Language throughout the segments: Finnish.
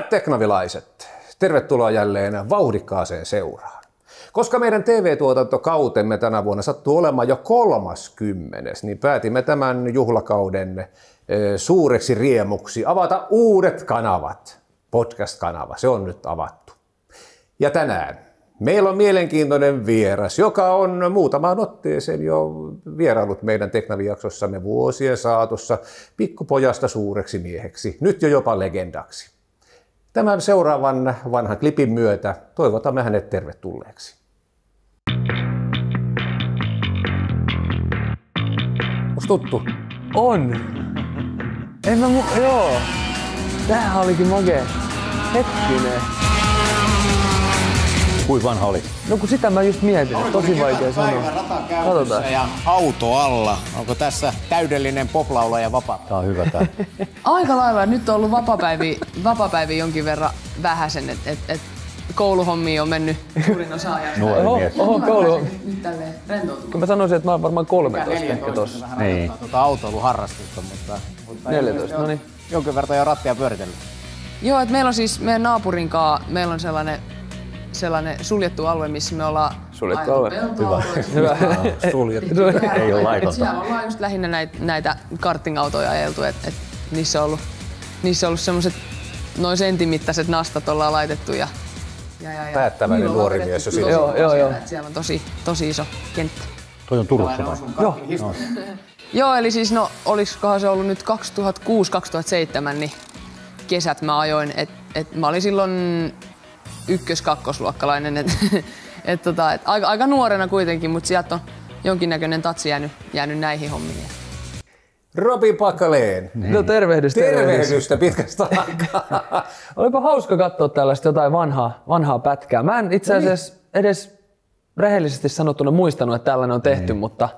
Hyvät teknavilaiset, tervetuloa jälleen vauhdikkaaseen seuraan. Koska meidän TV-tuotantokautemme tänä vuonna sattuu olemaan jo 30, niin päätimme tämän juhlakauden suureksi riemuksi avata uudet kanavat. Podcast-kanava, se on nyt avattu. Ja tänään meillä on mielenkiintoinen vieras, joka on muutamaan otteeseen jo vierailut meidän Teknavi-jaksossamme vuosien saatossa pikkupojasta suureksi mieheksi, nyt jo jopa legendaksi. Tämän seuraavan vanhan klipin myötä toivotamme hänet tervetulleeksi. Onko tuttu? On! Joo! Tämähän olikin makea. Hetkinen. Kuinka vanha oli? No kun sitä mä just mietin, tosi vaikea sanoa. Katsotaan. Ja auto alla. Onko tässä täydellinen poplaulaja vapaa? Tää on hyvä tää. Aika lailla. Nyt on ollut vapaapäiviä jonkin verran vähäsen, että kouluhommia on mennyt suurin osa ajasta. Nuori mies. Koulu. Nyt tälleen rentoutunut. Kun mä sanoisin, että mä oon varmaan 13 ehkä tossa. Niin. Autoiluharrastusta, mutta 14, no niin. jonkin verran jo rattia pyöritellyt. Joo, että meillä on siis meidän naapurin kanssa, meillä on sellainen suljettu alue, missä me ollaan Suljettu alue. Hyvä. Suljettu. Ei ole laitonta. Siellä ollaan just lähinnä näitä karting-autoja ajeltu, että niissä on ollut semmoset noin sentimittaiset nastat ollaan laitettu ja Päättäväinen nuori mies jo silloin. Joo. Siellä on tosi iso kenttä. Toi on Turussa vai? Joo. Joo, eli siis no olisikohan se ollut nyt 2006-2007, niin kesät mä ajoin, että mä olin silloin ykkös-kakkosluokkalainen, et aika nuorena kuitenkin, mutta sieltä on jonkinnäköinen tatsi jäänyt näihin hommiin. Robi Pakaleen. No tervehdystä. Tervehdystä pitkästä aikaa. Olipa hauska katsoa tällaista jotain vanhaa pätkää. Mä en itse asiassa edes rehellisesti sanottuna muistanut, että tällainen on tehty, mutta...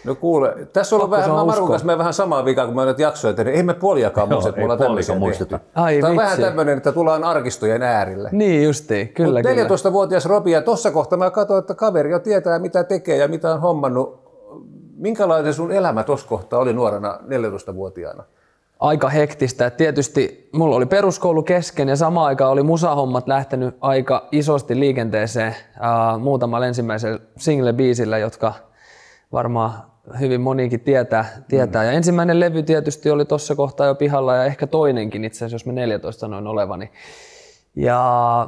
No kuule, tässä on ollut vähän, Markun kanssa vähän samaa vikaa, kun me ollaan jaksoja tehnyt. Ei me puoliakaan muista, että me ollaan tämmöisiä tehty. Ai, tämä on vitsi. vähän tämmöinen, että tullaan arkistojen äärille. Niin justiin, kyllä. 14-vuotias Robi, ja tossa kohtaa mä katsoin, että kaveri jo tietää, mitä tekee ja mitä on hommannut. Minkälainen sun elämä tossa kohtaa oli nuorena 14-vuotiaana? Aika hektistä. Et tietysti mulla oli peruskoulu kesken ja samaan aikaan oli musahommat lähtenyt aika isosti liikenteeseen muutamalla ensimmäisellä single-biisillä, jotka varmaan hyvin monikin tietää. Ja ensimmäinen levy tietysti oli tuossa kohtaa jo pihalla ja ehkä toinenkin itse asiassa, jos mä 14 sanoin olevani. Ja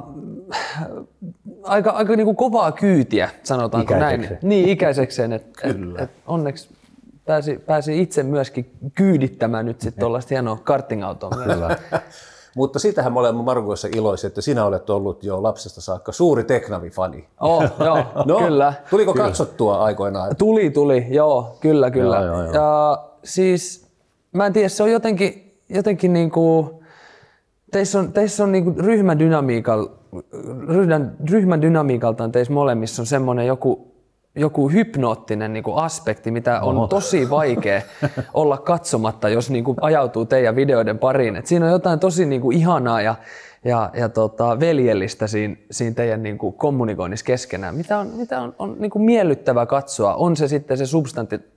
aika niin kuin kovaa kyytiä, sanotaanko näin. Niin, ikäisekseen. Et onneksi pääsi itse myöskin kyydittämään nyt sitten tuollaista hienoa karting-autoa. Kyllä. Mutta sitähän me olemme Markun kanssa iloisia, että sinä olet ollut jo lapsesta saakka suuri Teknavi-fani. Joo, no, kyllä. Tuliko katsottua aikoinaan? Tuli, joo, kyllä. Joo. Ja siis, mä en tiedä, se on jotenkin niinku, teissä on niinku ryhmän dynamiikaltaan teissä molemmissa on semmoinen joku hypnoottinen niinku aspekti, mitä on tosi vaikea olla katsomatta, jos niinku ajautuu teidän videoiden pariin. Et siinä on jotain tosi niinku ihanaa ja veljellistä siinä teidän niinku kommunikoinnissa keskenään, mitä on niinku miellyttävää katsoa. On se sitten se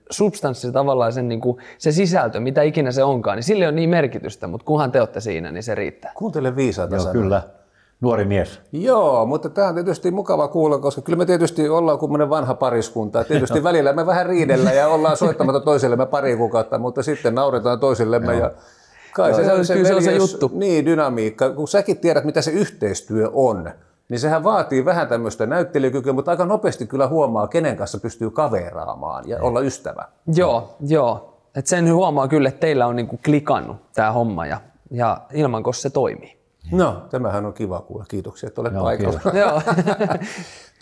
substanssi tavallaan se sisältö, mitä ikinä se onkaan, niin sille on niin merkitystä, mutta kunhan te olette siinä, niin se riittää. Kuuntele viisaita sanoja. Kyllä. Nuori mies. Joo, mutta tämä on tietysti mukava kuulla, koska kyllä me tietysti ollaan kummoinen vanha pariskunta. Tietysti välillä me vähän riidellään ja ollaan soittamatta toisellemme pari kuukautta, mutta sitten nauretaan toisillemme. Ja kai se on se juttu. Niin, dynamiikka. Kun säkin tiedät, mitä se yhteistyö on, niin sehän vaatii vähän tämmöistä näyttelykykyä, mutta aika nopeasti kyllä huomaa, kenen kanssa pystyy kaveraamaan ja olla ystävä. Joo. Et sen huomaa kyllä, että teillä on niinku klikannut tämä homma ja ilman se toimii. No, tämähän on kiva kuulla. Kiitoksia, että olet paikalla. Joo.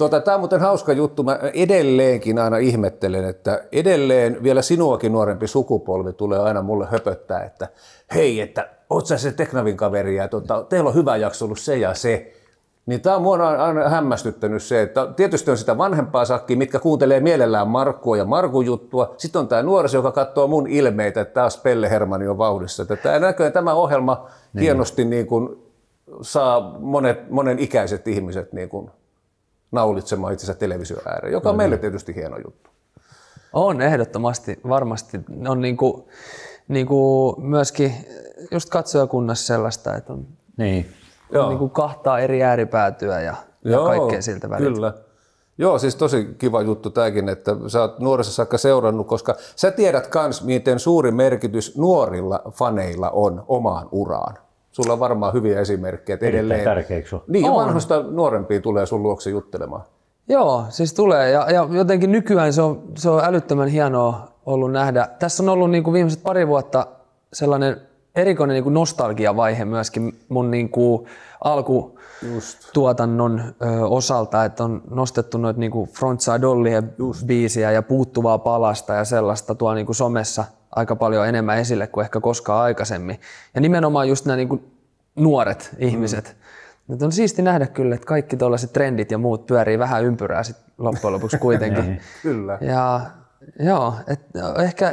Tämä on muuten hauska juttu. Mä edelleenkin aina ihmettelen, että edelleen vielä sinuakin nuorempi sukupolvi tulee aina mulle höpöttää, että hei, että oot sä se Teknavin kaveri ja teillä on hyvä jakso ollut se ja se. Niin tämä on mua aina hämmästyttänyt se, että tietysti on sitä vanhempaa sakkia, mitkä kuuntelee mielellään Markkua ja Markun juttua. Sitten on tämä nuoriso, joka katsoo mun ilmeitä, että taas Pelle Hermanni on vauhdissa. Tämä ohjelma hienosti niin kuin saa monen ikäiset ihmiset niin kuin naulitsemaan itsensä televisio ääreen, joka on meille tietysti hieno juttu. On ehdottomasti, varmasti. On niinku myöskin just katsojakunnassa sellaista, että on on niin kuin kahtaa eri ääripäätyä ja kaikkea siltä väliltä. Kyllä. Joo, siis tosi kiva juttu tämäkin, että sä oot nuoressa saakka seurannut, koska sä tiedät kans, miten suuri merkitys nuorilla faneilla on omaan uraan. Sulla on varmaan hyviä esimerkkejä. Erittäin tärkeäksi on. Niin, ja vanhoista nuorempia tulee sun luokse juttelemaan. Joo, siis tulee. Ja jotenkin nykyään se on älyttömän hienoa ollut nähdä. Tässä on ollut niin kuin viimeiset pari vuotta sellainen erikoinen niin kuin nostalgiavaihe myöskin mun niin kuin alkutuotannon osalta, että on nostettu noita niin kuin Frontside Dollien biisiä ja Puuttuvaa palasta ja sellaista tuo niin kuin somessa aika paljon enemmän esille kuin ehkä koskaan aikaisemmin. Ja nimenomaan just nämä niin kuin nuoret ihmiset. On siisti nähdä kyllä, että kaikki tuollaiset trendit ja muut pyörii vähän ympyrää sit loppujen lopuksi kuitenkin. Kyllä. Ja joo,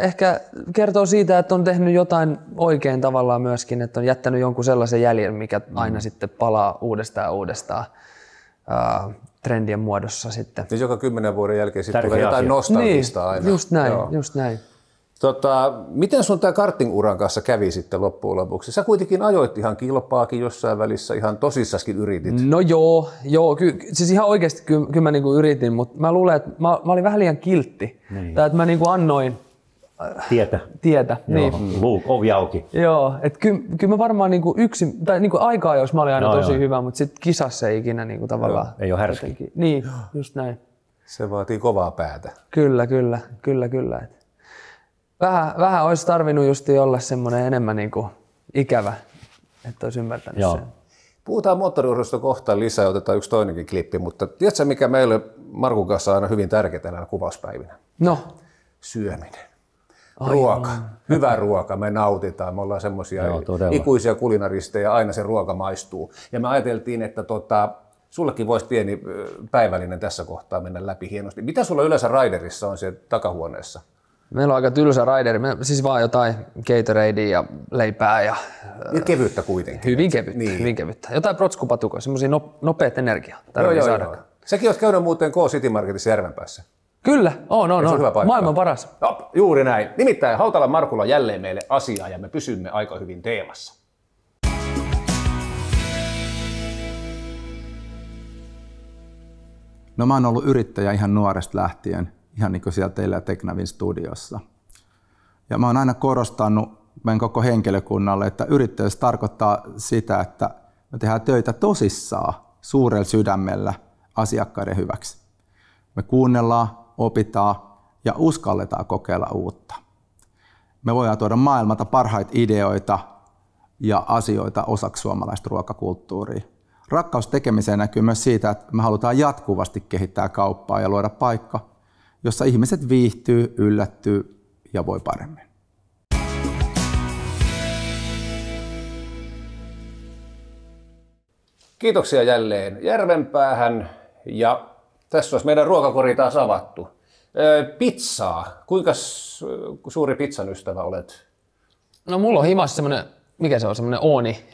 ehkä kertoo siitä, että on tehnyt jotain oikein tavallaan myöskin, että on jättänyt jonkun sellaisen jäljen, mikä aina sitten palaa uudestaan trendien muodossa sitten. Siis joka 10 vuoden jälkeen sitten tulee jotain nostalgista niin, aina. Just näin. Miten sun tämä karting-uran kanssa kävi sitten loppujen lopuksi? Sä kuitenkin ajoit ihan kilpaakin jossain välissä, ihan tosissaskin yritit. No joo, siis ihan oikeasti kyllä mä niinku yritin, mutta mä luulen, että mä olin vähän liian kiltti. Niin. Tai että mä niinku annoin tietä. Joo, niin. ovi auki. Joo, että kyllä mä varmaan niinku yksin, tai niinku aikaa jos mä olin aina tosi hyvä, mutta sitten kisassa ei ikinä niinku tavallaan. Joo, ei ole härski. Niin, just näin. Se vaatii kovaa päätä. Kyllä. Vähän olisi tarvinnut justi olla semmoinen enemmän niinku ikävä, että olisi ymmärtänyt sen. Puhutaan moottoriurheilusta kohta lisää, otetaan yksi toinenkin klippi, mutta tiedätkö mikä meille Markun kanssa on aina hyvin tärkeää näinä kuvauspäivinä? No? Syöminen. Ruoka. Hyvä ruoka, me nautitaan, me ollaan semmoisia ikuisia kulinaristeja, aina se ruoka maistuu. Ja me ajateltiin, että sullekin voisi pieni päivällinen tässä kohtaa mennä läpi hienosti. Mitä sulla yleensä Raiderissa on siellä takahuoneessa? Meillä on aika tylsä raideri, siis vaan jotain Gatoradea ja leipää ja kevyttä kuitenkin. Hyvin kevyttä. Jotain protskupatukoja, semmoisia nopeat energiaa. Joo. Säkin oot käynyt muuten K-City Marketissa Järvenpäässä. Kyllä, on. Maailman paras. Juuri näin. Nimittäin Hautalan Markulla jälleen meille asiaa ja me pysymme aika hyvin teemassa. No mä oon ollut yrittäjä ihan nuoresta lähtien. Ihan niin kuin siellä teillä ja Teknavin studiossa. Ja mä oon aina korostanut meidän koko henkilökunnalle, että yrittäjyys tarkoittaa sitä, että me tehdään töitä tosissaan, suurella sydämellä asiakkaiden hyväksi. Me kuunnellaan, opitaan ja uskalletaan kokeilla uutta. Me voidaan tuoda maailmalta parhaita ideoita ja asioita osaksi suomalaista ruokakulttuuria. Rakkaus tekemiseen näkyy myös siitä, että me halutaan jatkuvasti kehittää kauppaa ja luoda paikka, jossa ihmiset viihtyy, yllättyy ja voi paremmin. Kiitoksia jälleen Järvenpäähän ja tässä olisi meidän ruokakori taas avattu. Pizzaa. Kuinka suuri pizzan ystävä olet? No mulla on himassa semmoinen, mikä se on, semmoinen ooni.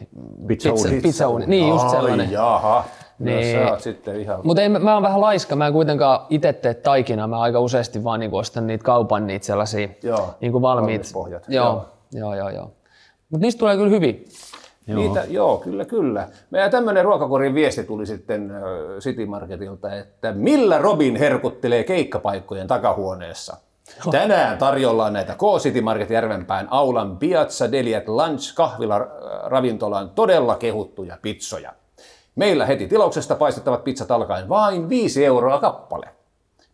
Pizzauuni. Niin, just sellainen. Jaha. Niin. No, sä oot sitten ihan... Mutta mä oon vähän laiska, mä en kuitenkaan itse tee taikinaa, mä aika useasti vaan niinku ostan niitä kaupan niitä sellaisia niinku valmiit. Joo. Mutta niistä tulee kyllä hyvin. Kyllä. Meidän tämmöinen ruokakorin viesti tuli sitten City Marketilta, että millä Robin herkuttelee keikkapaikkojen takahuoneessa. Tänään tarjolla näitä K-City Market Järvenpään aulan Piazza Deliat Lunch kahvila-ravintolan todella kehuttuja pizzoja. Meillä heti tilauksesta paistettavat pizzat alkaen vain 5 euroa kappale.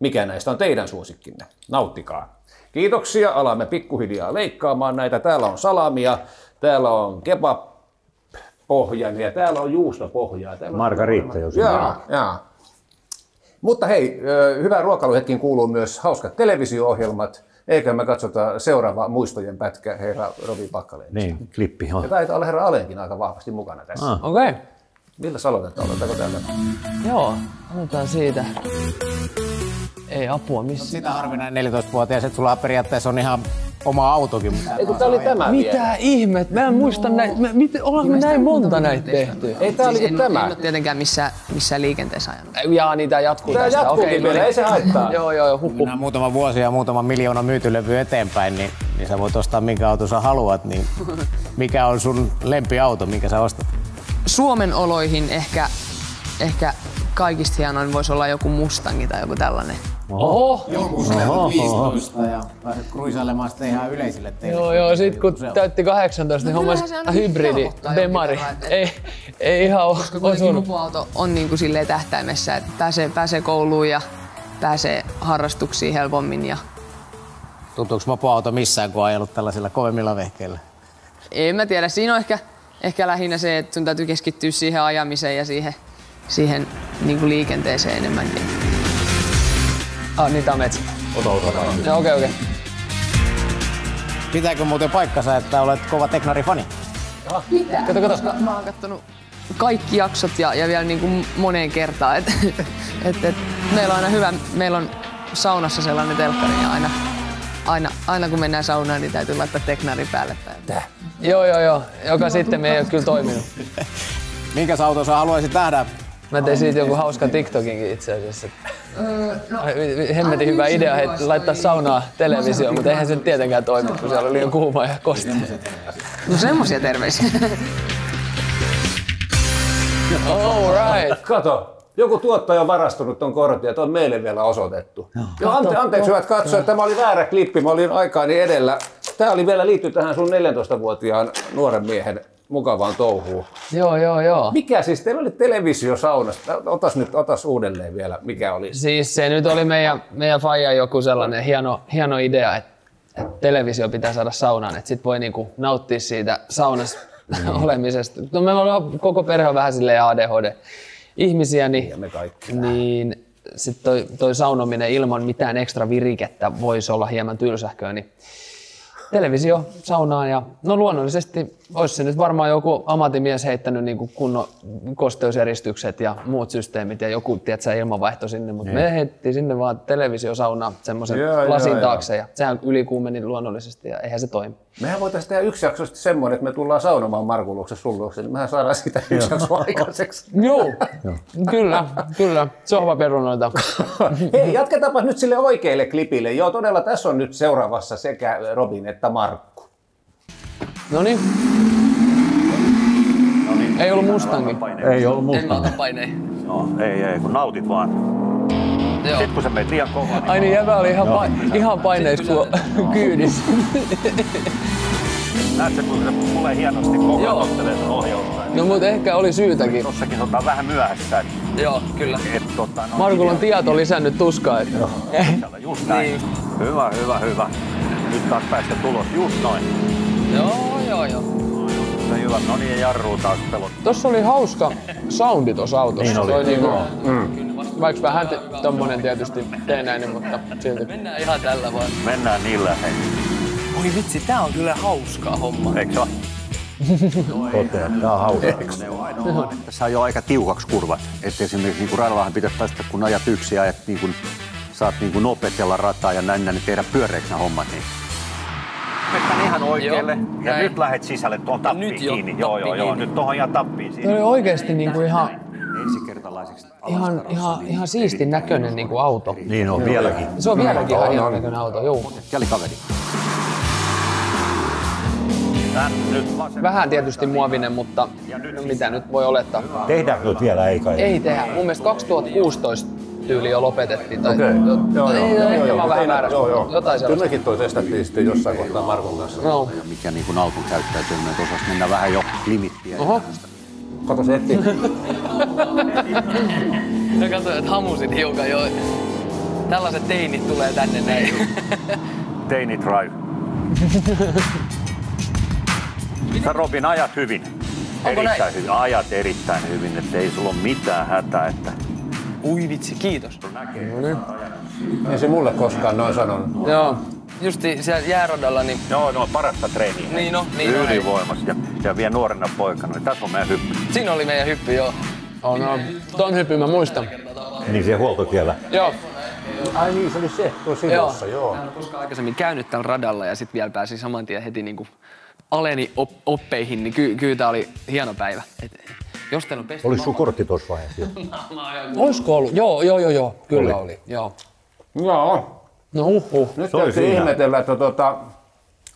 Mikä näistä on teidän suosikkinne? Nauttikaa. Kiitoksia, alamme pikkuhiljaa leikkaamaan näitä. Täällä on salamia, täällä on kebab-pohjan ja täällä on juustopohjaa. Margaritta jos Jaa. Mutta hei, hyvään ruokailuhetkiin kuuluu myös hauskat televisio-ohjelmat. Eikö me katsota seuraava muistojen pätkä herra Robin Packalenista? Niin, klippi on. Ja taitaa olla herra Alenkin aika vahvasti mukana tässä. Okei. Millä aloitetaan? Aloitetaanko täällä? Joo, aloitetaan siitä. Ei apua missään. Sitä harvinainen 14-vuotias, että sulla periaatteessa on ihan oma autokin. Eikö tää oli tämä mitä ihmet? Mä en muista näitä. Ollaanko me näin monta näitä tehty? Ei tää oli tämä. En ole tietenkään missään liikenteessä ajanut. Jaa, niin tää jatkuu tästä. Tää jatkuukin vielä, ei se haittaa. Joo, Mennään muutama vuosi ja muutama miljoona myyty levy eteenpäin, niin sä voit ostaa minkä auto sä haluat. Niin mikä on sun lempiauto, minkä sä ostat? Suomen oloihin ehkä kaikista hienoin voisi olla joku Mustangi tai joku tällainen. Oho! Joku 15 ja pääset kruisailemaan sitten ihan yleisille teille. Joo, sit kun täytti 18, niin hommas hybridi, Bemari. Ei ihan ole Koska kuitenkin mopoauto on niinku silleen tähtäimessä, että pääsee kouluun ja pääsee harrastuksiin helpommin. Ja... Tuntuuko mopoauto missään, kun on ajellut tällaisilla kovemmilla vehkeillä? En mä tiedä, siinä on ehkä lähinnä se, että sun täytyy keskittyä siihen ajamiseen ja siihen niinku liikenteeseen enemmänkin. Niin tää on metsä. Ota. Okei. Pitääkö muuten paikkansa, että olet kova Teknari-fani? Kato. Mä oon kattonut kaikki jaksot ja vielä niinku moneen kertaan. Et meillä on aina hyvä, meillä on saunassa sellainen telkkari ja aina kun mennään saunaan, niin täytyy laittaa Teknari päälle. Joo. Joka sitten ei ole kyllä toiminut. Minkäs auton sä haluaisit nähdä? Mä tein siitä joku hauska TikTokinkin itse asiassa. Hemmetin hyvä idea laittaa saunaa televisioon, mutta eihän se tietenkään toimi, kun siellä oli liian kuuma ja kostea. No semmosia terveisiä. All right. Kato, joku tuottaja on varastunut ton kortin ja on meille vielä osoitettu. Anteeksi hyvät katsojat, tämä oli väärä klippi, mä olin aikaani edellä. Tää oli vielä liitty tähän sun 14-vuotiaan nuoren miehen mukavaan touhuun. Joo. Mikä siis, teillä oli televisiosaunasta, otas uudelleen vielä, mikä oli? Siis se nyt oli meidän faijan joku sellainen hieno idea, että televisio pitää saada saunaan, että sit voi niinku nauttia siitä saunassa olemisesta. No me ollaan koko perhe on vähän silleen ADHD-ihmisiä, niin sit toi saunominen ilman mitään ekstra virikettä voisi olla hieman tylsähköä, niin televisio saunaan ja no luonnollisesti olisi se nyt varmaan joku ammattimies heittänyt niin kuin kunnon kosteusjäristykset ja muut systeemit ja joku tiedätkö, ilmanvaihto sinne, mutta me heitettiin sinne vaan televisiosaunaan semmoisen lasin taakse ja sehän ylikuumeni luonnollisesti ja eihän se toimi. Mehän voitaisiin tehdä yksi jakso semmoinen, että me tullaan saunomaan Markun luokse sun luokse, niin mehän saadaan sitä yksi jakso aikaiseksi. Joo, kyllä. Sohvaperunoita. Hei, jatketaanpa nyt sille oikealle klipille. Joo, todella tässä on nyt seuraavassa sekä Robin että Markku. Noniin. Ei ollut Mustangi. Ei ollut En mä ota paineen. No, ei, kun nautit vaan. Joo. Sitten kun sä menet liian kovaa, niin... Ai niin, jäbä oli ihan paineissa kyydissä. Näetkö, kun se tulee hienosti koko ajan ottelee sun ohjausta. No mut ehkä oli syytäkin. Tossakin se on vähän myöhässä. Joo, kyllä. Markulla on tieto lisännyt tuskaa. Että... Just näin. Niin. Hyvä. Nyt taas päästä tulos. Just noin. Joo. Se hyvä. No niin, jarruu taas pelot. Tossa oli hauska soundi tossa autossa. Niin oli. Vaikka vähän tommonen tietysti teenäinen, mutta silti. Mennään ihan tällä vaan. Mennään niillä, hei. Oi vitsi, tää on kyllä hauskaa homma. Eikö se ole? Totea, tää on hauskaa. Tässä on jo aika tiukaksi kurvat. Että esimerkiksi niin radallahan pitäisi päästä, kun ajat yksin ja niin saat niin nopetella rataa ja näin, niin tehdä pyöreiksi nämä hommat. Niin. Mennään ihan oikealle ja nyt lähet sisälle tuon tappiin kiinni. Joo, nyt tuohon ihan tappiin siinä. Tämä oli oikeesti niinku ihan ensikertalaiseksi. Ihan siistin näköinen niinku auto. Niin on vieläkin. Se on vieläkin ihan hienon näköinen auto, joo. Käli kaveri. Vähän tietysti muovinen, mutta no mitä nyt voi olettaa. Tehdäänkö nyt vielä, ei kai? Ei tehdä. Mun mielestä 2016 tyyli jo lopetettiin. Okei. Joo. Mä vähän väärässä. Jotain sellaista. Kyllä mekin toi testattiin sitten jossain kohtaa Markun kanssa. No. Ja mikä niin kuin auton käyttäytyminen, että osasi mennä vähän jo limittiä. Oho. Kato se etti. Mä katsoin, että hamusit hiukan jo. Tällaiset teinit tulee tänne näin. Teini drive. Sä Robin ajat hyvin. Erittäin hyvin. Ajat erittäin hyvin, että ei sulla ole mitään hätää. Että... Ui vitsi, kiitos. Ei se mulle koskaan noin sanonut. Joo. Justi siellä jääradalla, niin... Joo, parasta treeniä. Niin no. Ylivoimassa. Ja vielä nuorena poikana. Tässä on meidän hyppy. Siinä oli meidän hyppy, joo. Ton hyppy mä muistan. Niin se huoltotiellä. Joo. Ai niin, se oli se tuo sivussa, joo. Mä en ole koskaan aikaisemmin käynyt tällä radalla ja sit vielä pääsi saman tien heti niinku aleni oppeihin, niin kyllä tää oli hieno päivä. Jos teillä on pesty... Olis sun kortti tossa vaiheessa? Olisiko ollut? Joo. Kyllä oli. Joo. Joo. No Nyt täytyy ihmetellä, että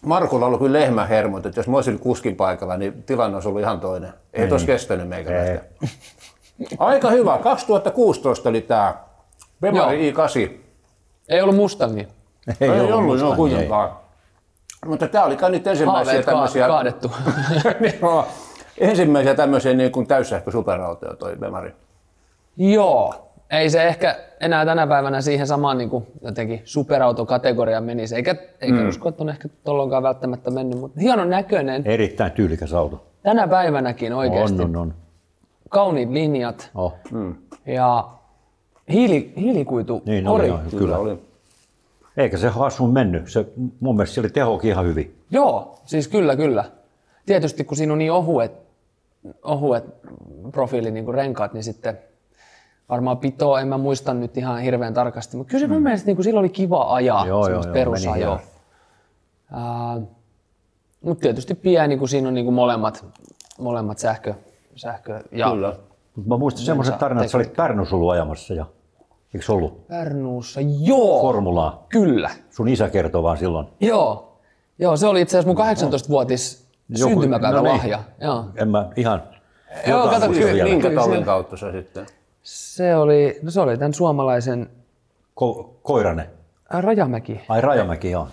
Markulla on ollut kyllä lehmähermot, että jos mä olisin kuskin paikalla, niin tilanne olisi ollut ihan toinen. Ei tos kestänyt meikäläistä. Aika hyvä. 2016 oli tää Bemari i8. Ei ollut Mustangi. Ei ollut, no kuitenkaan. Mutta tää oli kai nyt ensimmäisiä tämmöisiä... kaadettu. ensimmäisiä tämmöisiä niin kuin täyssähkö superautoja toi Bemari. Joo. Ei se ehkä enää tänä päivänä siihen samaan niin kuin jotenkin superautokategoriaan menisi, eikä usko, että on ehkä tollonkaan välttämättä mennyt, mutta hienon näköinen. Erittäin tyylikäs auto. Tänä päivänäkin oikeasti. On. Kauniit linjat ja hiilikuitu niin ori. Kyllä oli. Eikä se hassuun mennyt. Mun mielestä se oli tehokin ihan hyvin. Joo, siis kyllä. Tietysti kun siinä on niin ohuet profiili niin kuin renkaat, niin sitten varmaan pitoa, en mä muista nyt ihan hirveän tarkasti, mutta kyllä se mun mielestä niin sillä oli kiva ajaa, semmoista perusajoa. Mutta tietysti pieni, kun siinä on niin molemmat sähkö ja... Kyllä. Mä muistan semmoisen tarinan, että sä olit Pärnussa ollut ajamassa, eikö ollut? Pärnussa, joo! Formulaa. Kyllä. Sun isä kertoi vaan silloin. Joo, se oli itse asiassa mun 18-vuotis syntymäpäivän lahja. Joo. En mä ihan... Joo, kato, minkä tallin kautta sä sitten? Se oli tämän suomalaisen... Koiranen? Rajamäki. Ai Rajamäki, joo.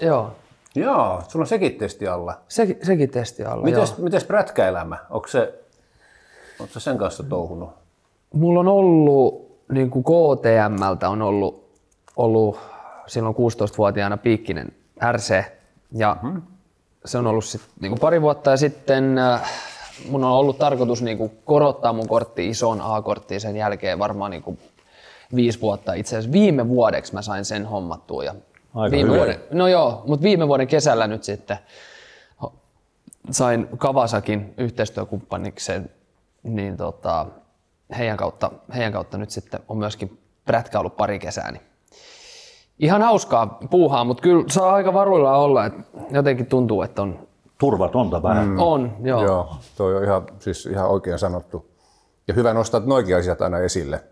Joo, sulla on sekin testi alla. Sekin testi alla, Mites prätkäelämä? Ootko sä sen kanssa touhunut? Mulla on ollut, niin kuin KTM:ltä on ollut silloin 16-vuotiaana piikkinen RC. Ja se on ollut sit, niin kuin pari vuotta ja sitten mun on ollut tarkoitus niin kuin korottaa mun korttiin isoon A-korttiin sen jälkeen varmaan niin kuin 5 vuotta. Itse asiassa viime vuodeksi mä sain sen hommattua. Ja mutta viime vuoden kesällä nyt sitten sain Kawasakin yhteistyökumppanikseen, niin heidän kautta nyt sitten on myöskin prätkä ollut pari kesää. Niin ihan hauskaa puuhaa, mutta kyllä saa aika varuilla olla, että jotenkin tuntuu, että on turvatonta vähän. On, joo. Joo, toi on ihan oikein sanottu. Ja hyvä nostaa noikin asiat aina esille.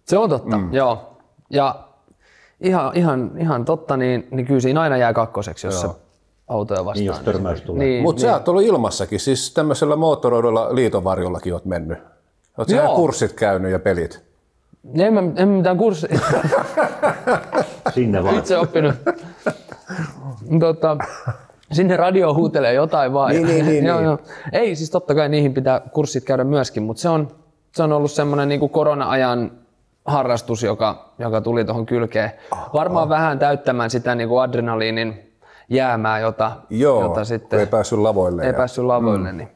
Se on totta, joo. Ja ihan totta, niin kyllä siinä aina jää kakkoseksi, jos se autoja vastaan. Niin, jos törmäys tulee. Mutta sä oot ollut ilmassakin, siis tämmöisellä moottoroidulla liitonvarjollakin oot mennyt. Oot sä kurssit käynyt ja pelit? En mitään kurssia. Sinne vaan. Itse oppinut. Sinne radio huutelee jotain vaan. Niin. Joo. Ei, siis totta kai niihin pitää kurssit käydä myöskin, mutta se on ollut semmoinen niin kuin korona-ajan harrastus, joka tuli tuohon kylkeen. Varmaan vähän täyttämään sitä niin kuin adrenaliinin jäämää, jota sitten ei päässyt lavoille. Niin.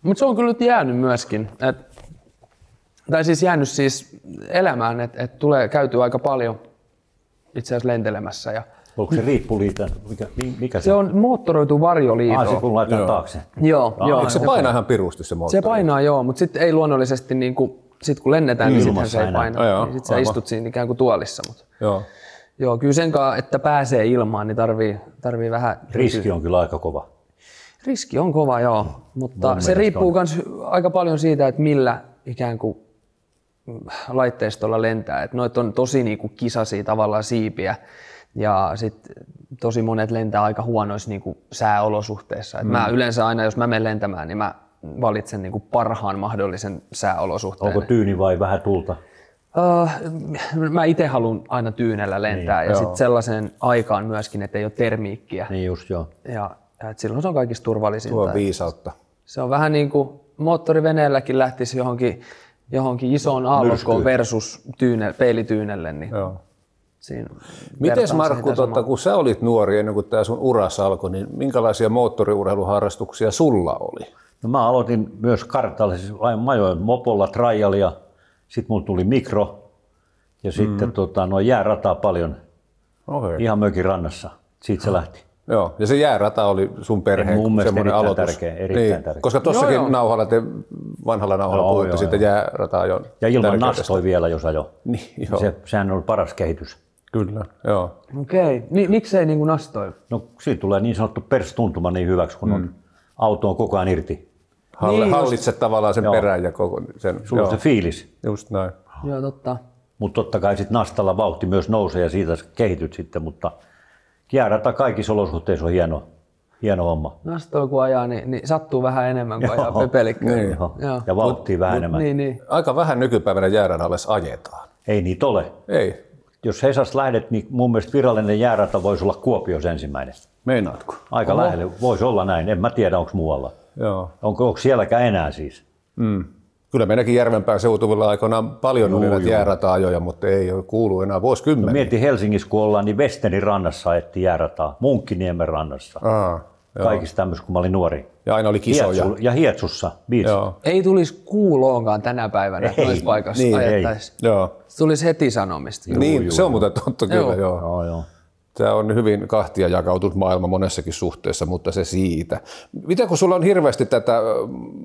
Mutta se on kyllä nyt jäänyt myöskin. Tai siis jäänyt elämään, että tulee käytyä aika paljon itse asiassa lentelemässä. Ja onko se riippuliitä? Mikä se on moottoroitu varjoliito. Se kun laitetaan taakse. Joo. Eikö se painaa ihan pirusti se moottori? Se painaa joo, mutta sitten ei luonnollisesti, sit kun lennetään, niin sittenhän se ei paina. Niin sitten sä istut siinä ikään kuin tuolissa. Mutta joo, kyllä sen kanssa, että pääsee ilmaan, niin tarvii vähän... Riski on kyllä aika kova. Riski on kova, joo. Mutta se riippuu myös aika paljon siitä, että millä ikään kuin laitteistolla lentää. Että noit on tosi niinku kisaisia tavallaan siipiä ja sitten tosi monet lentää aika huonoissa niinku sääolosuhteissa. Et mä yleensä aina, jos mä menen lentämään, niin mä valitsen niinku parhaan mahdollisen sääolosuhteen. Onko tyyni vai vähän tulta? Mä itse haluan aina tyynellä lentää ja sitten sellaiseen aikaan myöskin, että ei ole termiikkiä. Niin just joo. Ja silloin se on kaikista turvallisinta. Tuo on viisautta. Se on vähän niin kuin moottoriveneelläkin lähtisi johonkin isoon aallokkoon versus peilityynelle. Niin mites Markku, kun sä olit nuori ennen kuin tämä sun uras alkoi, niin minkälaisia moottoriurheiluharrastuksia sulla oli? No mä aloitin myös kartalle, siis mä ajoin mopolla, trialia, sitten mulla tuli mikro ja sitten jäärataa paljon ihan mökin rannassa. Siitä se lähti. Joo, ja se jäärata oli sun perheen semmoinen aloitus. Erittäin tärkeä. Koska tuossakin vanhalla nauhalla puhuitte siitä jäärataa jo. Ja ilman nastoi vielä, jos ajo. Niin, sehän oli paras kehitys. Kyllä, joo. Okei, miksei niin kuin nastoi? No siitä tulee niin sanottu perstuntuma niin hyväksi, kun auto on koko ajan irti. Hallitset tavallaan sen perään ja koko sen. Sulla on se fiilis. Just näin. Joo, totta. Mutta totta kai sit nastalla vauhti myös nousee ja siitä kehityt sitten, mutta jäädata kaikissa olosuhteissa on Hieno homma. Nastoa kun ajaa, niin sattuu vähän enemmän kuin ajaa pöpelikköä. Niin. Ja vauhtia vähän enemmän. Niin. Aika vähän nykypäivänä jääradalles ajetaan. Ei niitä ole. Ei. Jos Hesas lähdet, niin mun mielestä virallinen jäärata voisi olla Kuopiossa ensimmäinen. Meinaatko? Aika lähelle. Voisi olla näin. En mä tiedä, onko muualla. Joo. Onko sielläkään enää siis? Kyllä meidänkin Järvenpään seutuvilla aikoinaan paljon oli näitä jäärata-ajoja, mutta ei ole kuullut enää vuosikymmeniä. No mieti Helsingissä, kun ollaan, niin Westenin rannassa ajettiin jäärataa. Munkkiniemen rannassa. Kaikissa tämmöisissä, kun mä olin nuori. Ja aina oli kisoja. Ja Hietsussa. Ei tulisi kuuloonkaan tänä päivänä noissa paikoissa ajettaisiin. Se tulisi heti sanomista. Niin, se on muuten totta kyllä. Joo. Tämä on hyvin kahtia jakautunut maailma monessakin suhteessa, mutta se siitä. Miten kun sulla on hirveästi tätä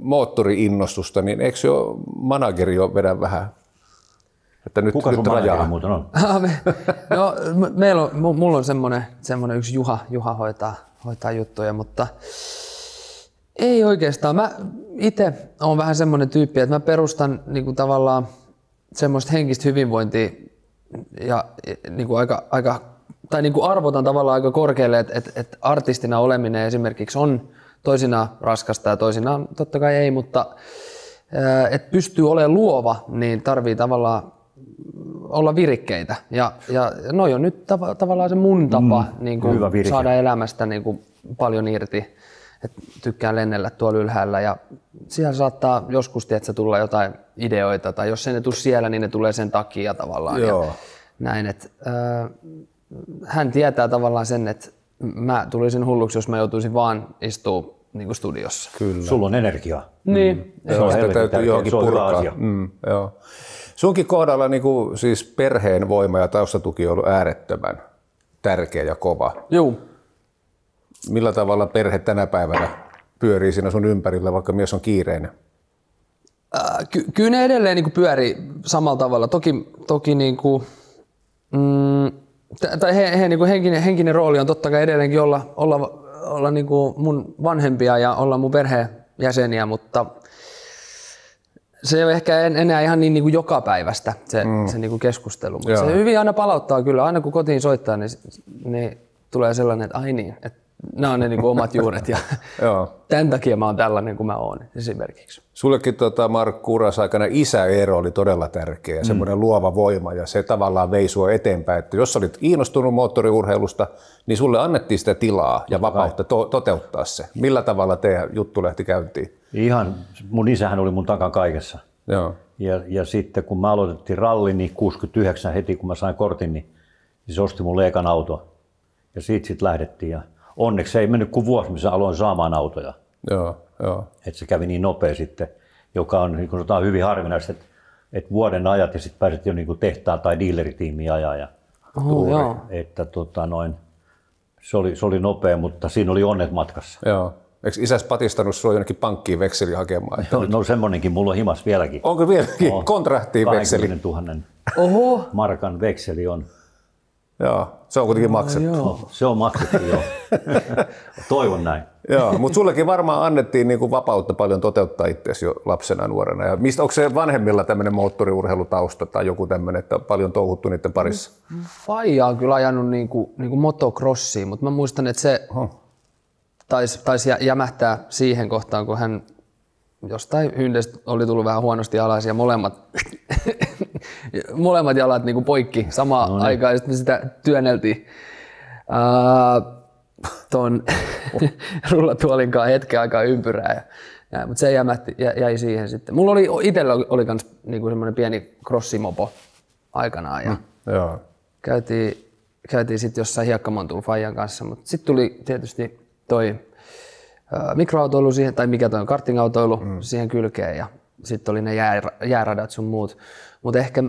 moottori-innostusta, niin eikö jo manageri jo vedä vähän? Että nyt, kuka sun manageri muuten on? Mulla on semmoinen yksi Juha hoitaa juttuja, mutta ei oikeastaan. Mä itse olen vähän semmoinen tyyppi, että mä perustan niinku tavallaan semmoista henkistä hyvinvointia ja niinku aika tai niin kuin arvotan tavallaan aika korkealle, että artistina oleminen esimerkiksi on toisinaan raskasta ja toisinaan totta kai ei, mutta että pystyy olemaan luova, niin tarvii tavallaan olla virikkeitä. Ja noi on nyt tavallaan se mun tapa niin kuin saada elämästä niin kuin paljon irti. Et tykkään lennellä tuolla ylhäällä ja siellä saattaa joskus tulla jotain ideoita, tai jos ei ne tule siellä, niin ne tulee sen takia tavallaan. Ja näin, että hän tietää tavallaan sen, että mä tulisin hulluksi, jos mä joutuisin vaan istua niin kuin studiossa. Kyllä. Sulla on energiaa. Niin. Sitä täytyy johonkin purkaa. Joo. Sunkin kohdalla niin kuin, siis perheen voima ja taustatuki on ollut äärettömän tärkeä ja kova. Joo. Millä tavalla perhe tänä päivänä pyörii siinä sun ympärillä, vaikka mies on kiireinen? Kyllä ne edelleen niin kuin pyörii samalla tavalla. Toki niin kuin, niin kuin henkinen rooli on totta kai edelleenkin olla niin kuin mun vanhempia ja olla mun perheenjäseniä, mutta se ei ole ehkä enää ihan niin kuin joka päivästä se niin kuin keskustelu, mutta se hyvin aina palauttaa kyllä. Aina kun kotiin soittaa, niin tulee sellainen, että ai niin, että nämä on ne niin kuin omat juuret ja tämän takia mä oon tällainen kuin mä oon esimerkiksi. Sullekin Markku uras aikana isäero oli todella tärkeä, semmoinen luova voima ja se tavallaan vei sua eteenpäin, että jos olit kiinnostunut moottoriurheilusta, niin sulle annettiin sitä tilaa ja vapautta toteuttaa se. Millä tavalla teidän juttu lähti käyntiin? Ihan, mun isähän oli mun takan kaikessa. Joo. Ja sitten kun mä aloitettiin ralli, niin 69 heti kun mä sain kortin, niin se osti mulle ekan auto. Ja siitä sitten lähdettiin. Ja onneksi ei mennyt kuin vuosi, missä aloin saamaan autoja. Joo. Että se kävi niin nopea sitten, joka on niin sanotaan hyvin harvinaista, että vuoden ajat ja sitten pääset jo niin kuin tehtaan tai dealeritiimiin ajaa. Ja että se oli nopea, mutta siinä oli onnet matkassa. Joo. Eikö isäs patistanut sinua jonnekin pankkiin vekseli hakemaan? No semmonenkin, mulla on himas vieläkin. Onko vieläkin? Kontrahtiin vekseli? 20 000 markan vekseli on. Joo, se on kuitenkin maksettu. Se on maksettu, joo. Toivon näin. Joo, mutta sullekin varmaan annettiin niinku vapautta paljon toteuttaa itseäsi jo lapsena ja nuorena. Ja onko se vanhemmilla tämmöinen moottoriurheilutausta tai joku tämmöinen, että paljon touhuttu niiden parissa? Faija on kyllä ajanut niinku motocrossiin, mutta mä muistan, että se taisi jämähtää siihen kohtaan, kun hän jostain hyndestä oli tullut vähän huonosti alas ja molemmat jalat niin kuin poikki samaan aikaan ja sitten sitä työnneltiin tuon rullatuolinkaan hetken aikaa ympyrää. Mutta se jäi siihen sitten. Mulla itsellä oli myös niinku semmoinen pieni crossimopo aikanaan ja käytiin sitten jossain hiekkamontulla faijan kanssa, mutta sitten tuli tietysti toi mikroautoilu siihen, tai mikä toi on, kartingautoilu siihen kylkeen ja sitten oli ne jääradat sun muut. Mutta ehkä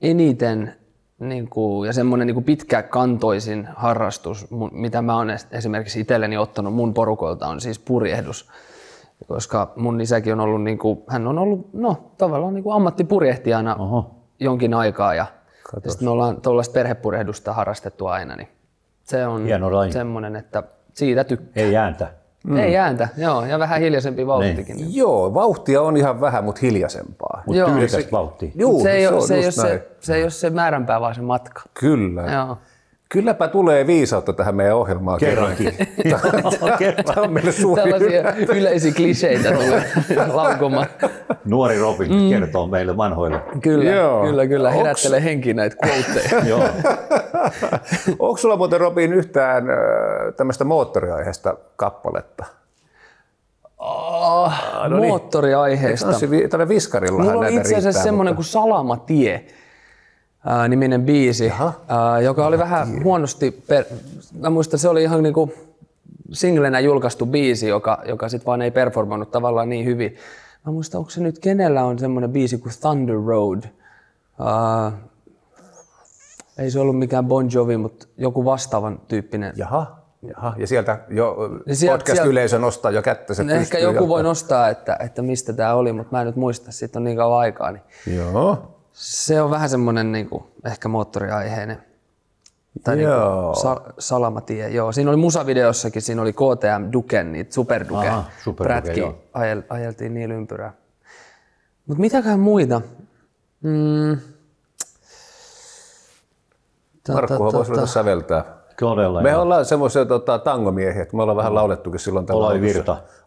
eniten niinku, ja semmoinen niinku pitkäkantoisin harrastus, mitä mä oon esimerkiksi itselleni ottanut mun porukolta, on siis purjehdus. Koska mun isäkin on ollut, niinku, hän on ollut tavallaan niinku ammattipurjehtijana jonkin aikaa ja sitten me ollaan tuollaista perhepurjehdusta harrastettu aina. Niin se on semmoinen, että siitä tykkää. Ei ääntä. Ei ääntä, joo, ja vähän hiljaisempi vauhtikin. Niin. Joo, vauhtia on ihan vähän, mutta hiljaisempaa. Mutta tyylikäs vauhtia. Se ei ole se määränpää, vaan se matka. Kyllä. Joo. Kylläpä tulee viisautta tähän meidän ohjelmaan kerrankin. Tämä on meille suuri Tällaisia yleisiä kliseitä tulee laukomaan. Nuori Robin kertoo meille vanhoille. Kyllä. Herättelee henkiin näitä quoteja. Joo. Onko sulla muuten, Robin, yhtään tämmöistä moottoriaiheesta kappaletta? Moottoriaiheesta. Tällä viskarillahan Mulla on näitä itse asiassa semmoinen kuin Salamatie niminen biisi, joka oli vähän huonosti, mä muistan, se oli ihan niinku singlenä julkaistu biisi, joka sit vaan ei performannut tavallaan niin hyvin. Mä muistan, onko se nyt kenellä on semmoinen biisi kuin Thunder Road. Ei se ollut mikään Bon Jovi, mutta joku vastaavan tyyppinen. Jaha. Ja sieltä jo podcast-yleisö nostaa jo kättä. Ehkä joku voi nostaa, että mistä tämä oli, mutta mä en nyt muista, siitä on niin kauan aikaa. Niin joo. Se on vähän semmoinen niin ehkä moottoriaiheinen. Tai niin Salamatie. Joo. Siinä oli musavideossakin, siinä oli KTM Duken, niitä Superduke prätki. Ajeltiin niillä ympyrää. Mutta mitäkään muita? Markkuhan voisi ruveta säveltää. Todella, me ollaan semmoisia tangomiehiä, että me ollaan vähän laulettukin silloin.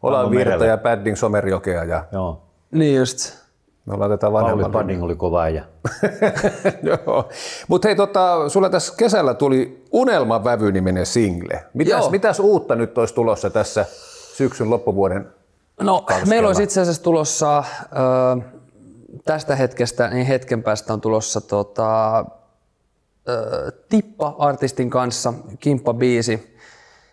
Ollaan Virta ja Padding Somerjokea. Joo. Niin just. Me ollaan tätä vanhemmalla. Padding oli kova äijä. Joo. Mutta hei, sulla tässä kesällä tuli Unelmavävy-niminen single. Mitäs uutta nyt olisi tulossa tässä syksyn loppuvuoden kaskella? Meillä olisi itse asiassa tulossa tästä hetkestä, niin hetken päästä on tulossa Tippa-artistin kanssa kimppabiisi.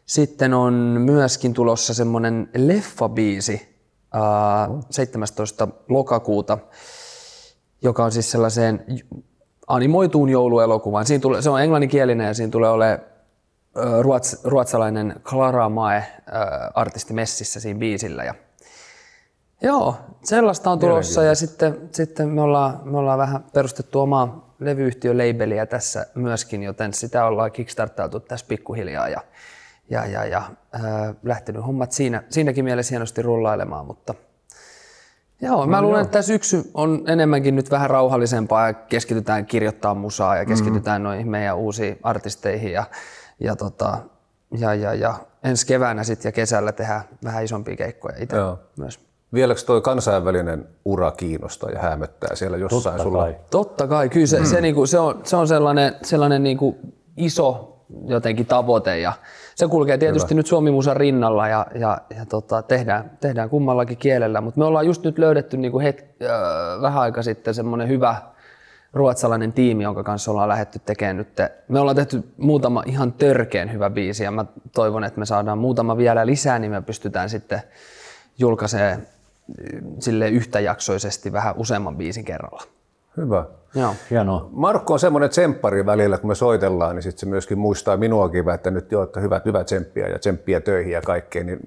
Sitten on myöskin tulossa semmoinen leffabiisi 17. lokakuuta, joka on siis sellaiseen animoituun jouluelokuvaan. Se on englanninkielinen ja siinä tulee olemaan ruotsalainen Clara Mae artisti messissä siinä biisillä. Ja joo, sellaista on tulossa ja sitten me ollaan vähän perustettu omaa levyyhtiön labeliä tässä myöskin, joten sitä ollaan kickstarttailtu tässä pikkuhiljaa ja lähtenyt hommat siinäkin mielessä hienosti rullailemaan, mutta joo, mä luulen, että tämä syksy on enemmänkin nyt vähän rauhallisempaa ja keskitytään kirjoittaa musaa ja keskitytään noihin meidän uusiin artisteihin ja ensi keväänä sitten ja kesällä tehdään vähän isompia keikkoja itse myös. Vieläkö toi kansainvälinen ura kiinnostaa ja hämöttää siellä jossain sulla? Totta kai, kyllä se on sellainen niinku iso jotenkin tavoite ja se kulkee tietysti nyt Suomi-musan rinnalla ja tehdään kummallakin kielellä, mutta me ollaan just nyt löydetty niinku vähän aika sitten semmoinen hyvä ruotsalainen tiimi, jonka kanssa ollaan lähdetty tekemään nyt. Me ollaan tehty muutama ihan törkeän hyvä biisi ja mä toivon, että me saadaan muutama vielä lisää, niin me pystytään sitten julkaisemaan sille yhtäjaksoisesti vähän useamman biisin kerralla. Hyvä. Joo. Hienoa. Markku on semmoinen tsemppari välillä, kun me soitellaan, niin sitten se myöskin muistaa minuakin, että nyt jo, että hyvä tsemppiä ja tsemppiä töihin ja kaikkeen. Niin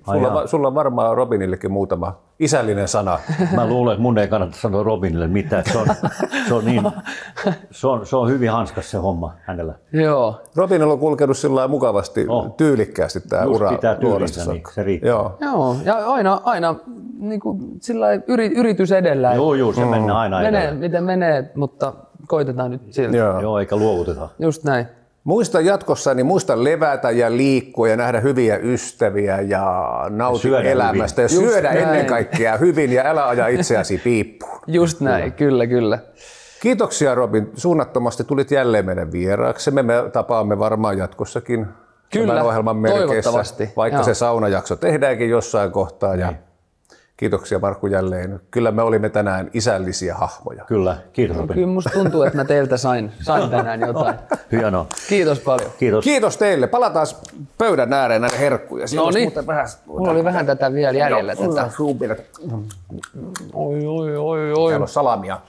sulla on varmaan Robinillekin muutama isällinen sana. Mä luulen, että mun ei kannata sanoa Robinille mitään. Se on hyvin hanskas se homma hänellä. Joo. Robinilla on kulkenut sillä mukavasti, tyylikkäästi tämä ura. Pitää tyylinsä, niin se riittää. Joo. Ja aina niin kuin sillä yritys edellä. Joo, se mennään aina edellä. Miten menee, mutta koitetaan nyt siltä. Joo, eikä luovuteta. Just näin. Muista jatkossa, niin muista levätä ja liikkua ja nähdä hyviä ystäviä ja nautia elämästä hyvin. Ja syödä ennen kaikkea hyvin ja älä aja itseäsi piippuun. Just näin, kyllä. Kiitoksia Robin, suunnattomasti tulit jälleen meidän vieraaksi. Me tapaamme varmaan jatkossakin tämän ohjelman merkeissä, vaikka se saunajakso tehdäänkin jossain kohtaa. Ja kiitoksia Markku jälleen. Kyllä me olimme tänään isällisiä hahmoja. Kyllä, kiitos Robin. Kyllä musta tuntuu, että mä teiltä sain tänään jotain. Hienoa. Kiitos paljon. Kiitos teille. Palataan pöydän ääreen näiden herkkuja. No niin, mulla oli vähän tätä vielä jäljellä. Oi. Täällä on salamia.